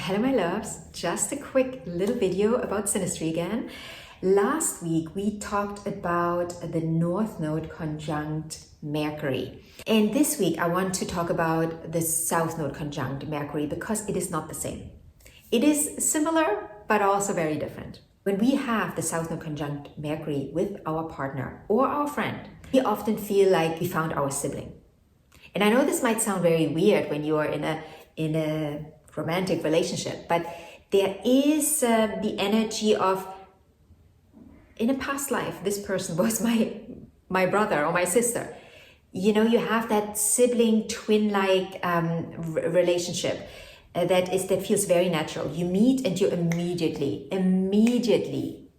Hello my loves, just a quick little video about Synastry again. Last week we talked about the North Node conjunct Mercury. And this week I want to talk about the South Node conjunct Mercury because it is not the same. It is similar but also very different. When we have the South Node conjunct Mercury with our partner or our friend, we often feel like we found our sibling. And I know this might sound very weird when you are in a romantic relationship, but there is the energy of, in a past life, this person was my brother or my sister. You know, you have that sibling twin-like relationship that feels very natural. You meet and you're immediately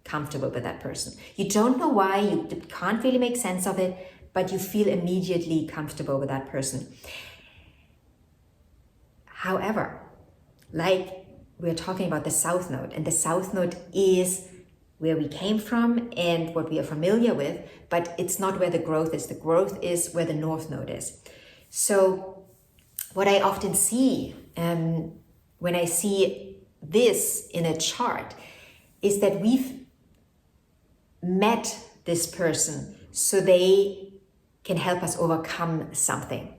comfortable with that person. You don't know why, you can't really make sense of it, but you feel immediately comfortable with that person. However, like we're talking about the South Node, and the South Node is where we came from and what we are familiar with, but it's not where the growth is. The growth is where the North Node is. So what I often see when I see this in a chart is that we've met this person so they can help us overcome something.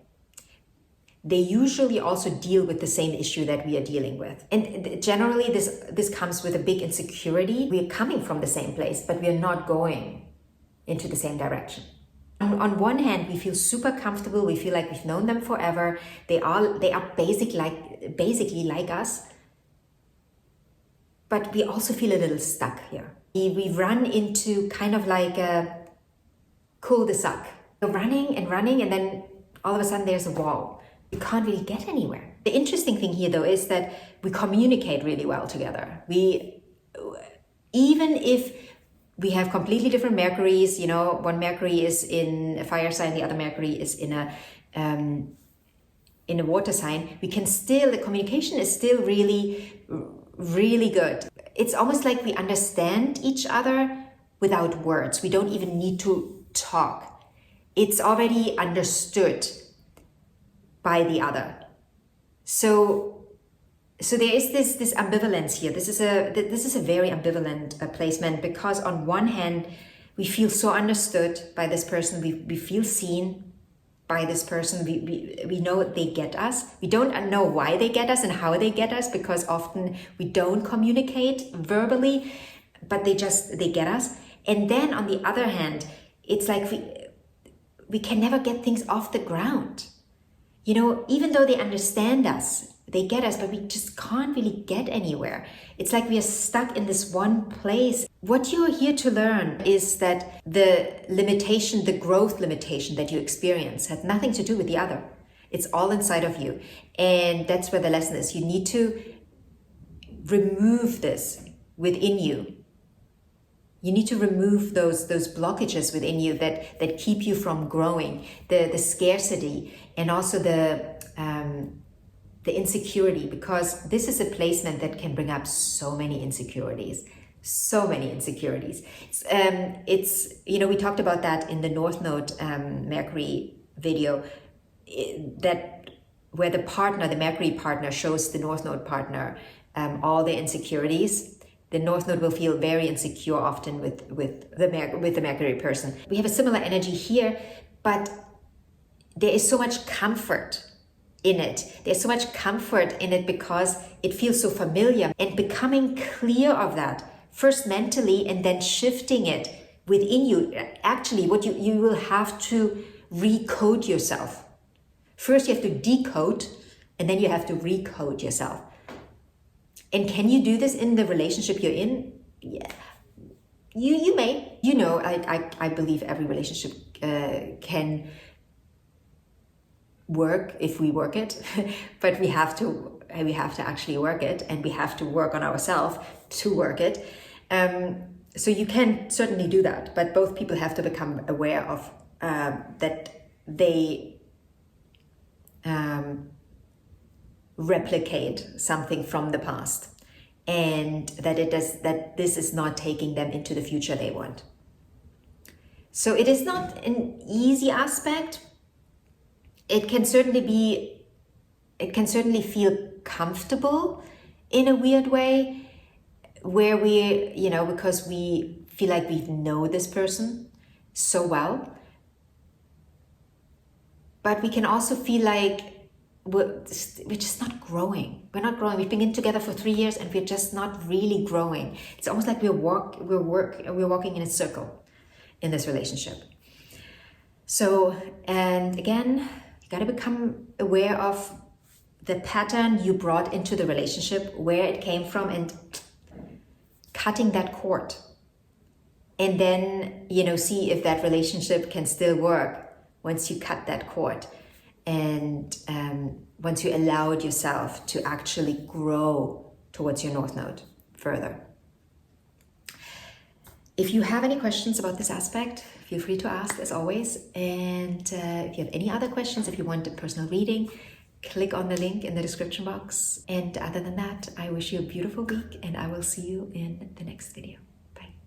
They usually also deal with the same issue that we are dealing with. And generally this comes with a big insecurity. We're coming from the same place, but we're not going into the same direction. On one hand, we feel super comfortable. We feel like we've known them forever. They are basically like us. But we also feel a little stuck here. We run into kind of like a cul-de-sac. We're running, and then all of a sudden there's a wall. You can't really get anywhere. The interesting thing here though is that we communicate really well together. Even if we have completely different Mercuries, you know, one Mercury is in a fire sign, the other Mercury is in a water sign, the communication is still really, really good. It's almost like we understand each other without words. We don't even need to talk. It's already understood by the other. So there is this ambivalence here. This is a very ambivalent placement, because on one hand we feel so understood by this person, we feel seen by this person, we know they get us. We don't know why they get us and how they get us, because often we don't communicate verbally, but they get us. And then on the other hand, it's like we can never get things off the ground. You know, even though they understand us, they get us, but we just can't really get anywhere. It's like we are stuck in this one place. What you're here to learn is that the limitation, the growth limitation that you experience has nothing to do with the other. It's all inside of you. And that's where the lesson is. You need to remove this within you. You need to remove those blockages within you that keep you from growing, the scarcity, and also the insecurity, because this is a placement that can bring up so many insecurities. It's you know, we talked about that in the North Node Mercury video, that where the Mercury partner shows the North Node partner all their insecurities. The North Node will feel very insecure often with the Mercury person. We have a similar energy here, but there is so much comfort in it. There's so much comfort in it because it feels so familiar, and becoming clear of that, first mentally and then shifting it within you. Actually, what you will have to recode yourself. First you have to decode, and then you have to recode yourself. And can you do this in the relationship you're in? Yeah, you may. You know, I believe every relationship can work if we work it, but we have to actually work it, and we have to work on ourselves to work it. So you can certainly do that, but both people have to become aware of that they replicate something from the past, and that this is not taking them into the future they want. So it is not an easy aspect. It can certainly feel comfortable in a weird way, where we, you know, because we feel like we know this person so well. But we can also feel like we're just not growing. We're not growing. We've been together for 3 years and we're just not really growing. It's almost like we're walking in a circle in this relationship. So, and again, you got to become aware of the pattern you brought into the relationship, where it came from, and cutting that cord. And then, you know, see if that relationship can still work once you cut that cord, and once you allowed yourself to actually grow towards your North Node further. If you have any questions about this aspect, feel free to ask, as always. And if you have any other questions, if you want a personal reading, click on the link in the description box. And other than that, I wish you a beautiful week, and I will see you in the next video.